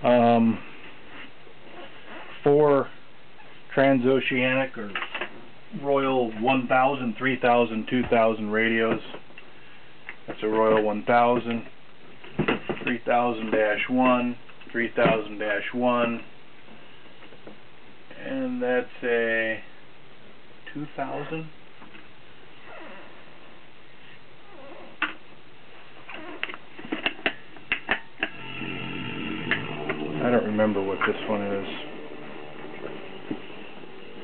4 Transoceanic or Royal 1000, 3000, 2000 radios. That's a Royal 1000, 3000-1, 3000-1, and that's a 2000. I don't remember what this one is.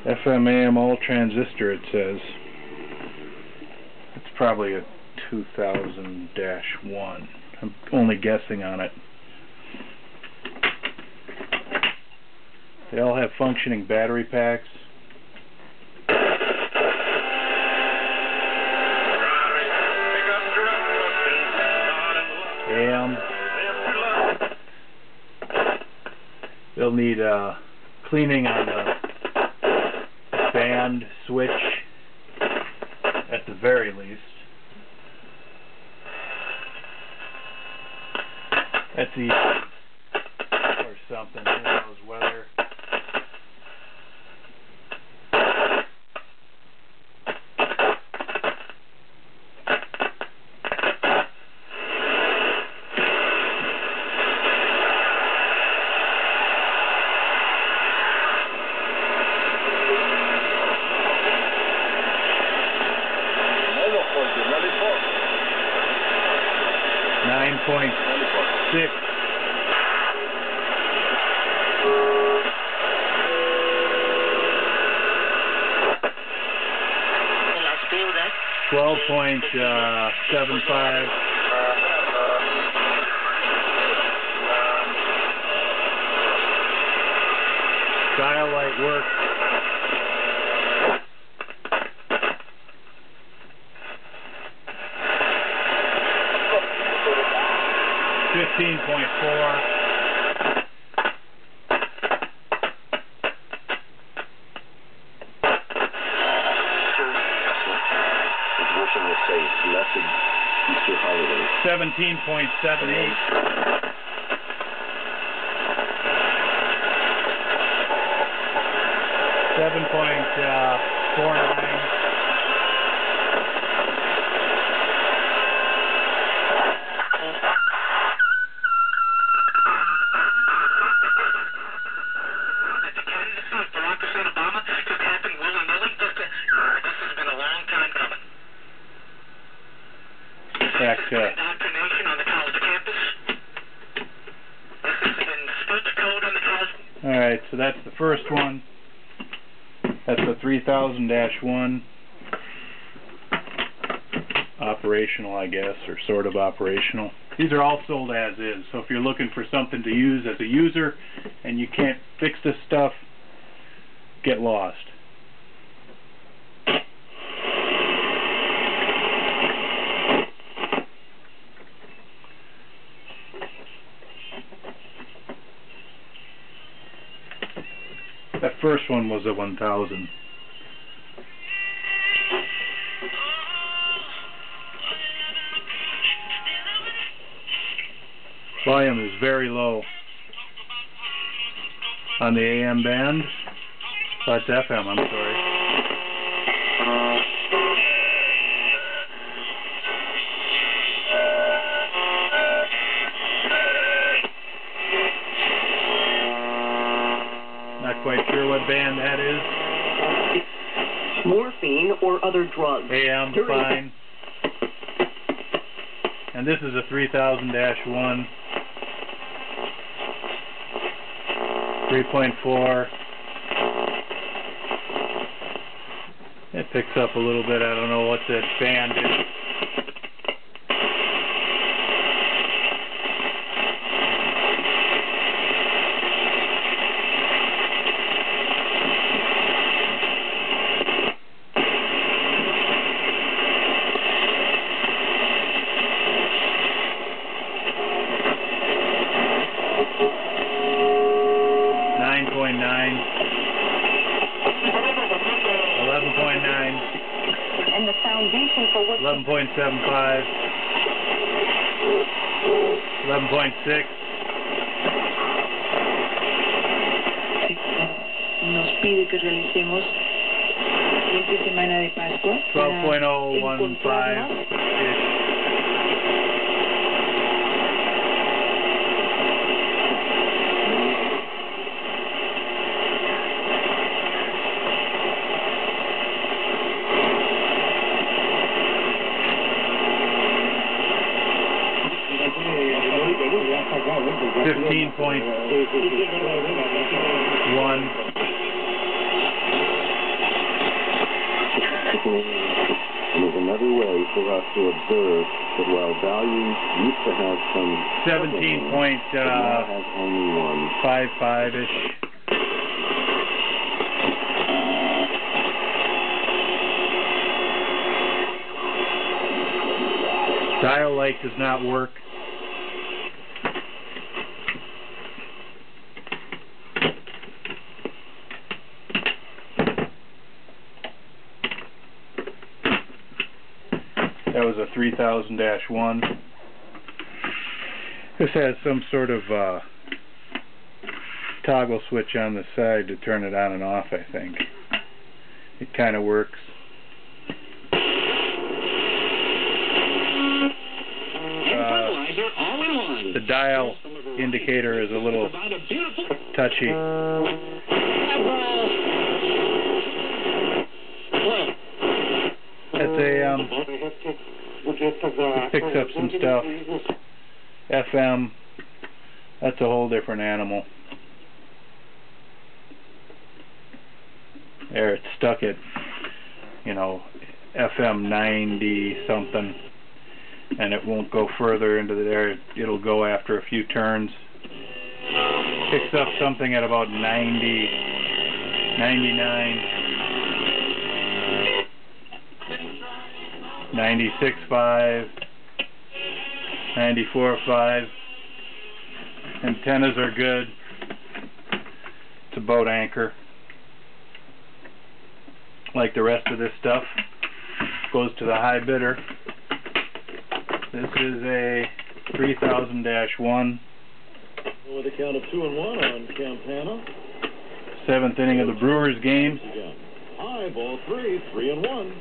FM AM all transistor, it says. It's probably a 2000-1. I'm only guessing on it. They all have functioning battery packs. AM. They'll need cleaning on the band switch at the very least. That's easy. Or something. Who knows whether. .6. .75. Dial light works. 15.4. Easter holiday. 17.78. 7.49. Back to indoctrination on the college campus. This has been split code on the college. Alright, so that's the first one. That's the 3000-1. Operational, I guess, or sort of operational. These are all sold as is, so if you're looking for something to use as a user and you can't fix this stuff, get lost. That first one was a 1000. Volume is very low on the AM band. Oh, it's FM, I'm sorry. Not quite sure what band that is. Morphine or other drugs. AM, fine. And this is a 3000-1. 3.4. It picks up a little bit. I don't know what that band is. And the foundation for what 11.75, 11.6, que realicemos esta semana de Pascua. 12.015-ish. .1. There's another way for us to observe that while values used to have some 17.55-ish. Dial light does not work. That was a 3000-1. This has some sort of toggle switch on the side to turn it on and off, I think. It kind of works. The dial indicator is a little touchy. That's AM. It picks up some stuff. FM. That's a whole different animal. There, it's stuck at, you know, FM 90 something, and it won't go further into the air. It'll go after a few turns. Picks up something at about 90, 99. 96.5, 94.5. Antennas are good. It's a boat anchor. Like the rest of this stuff, goes to the high bidder. This is a 3000-1. With a count of 2-1 on Campana. 7th inning of the Brewers game. High ball 3-1.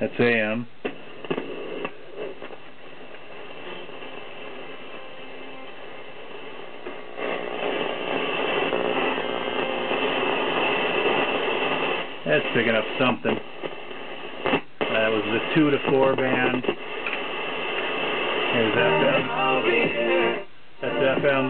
That's AM. That's picking up something. That was the 2 to 4 band. Here's FM. That's FM.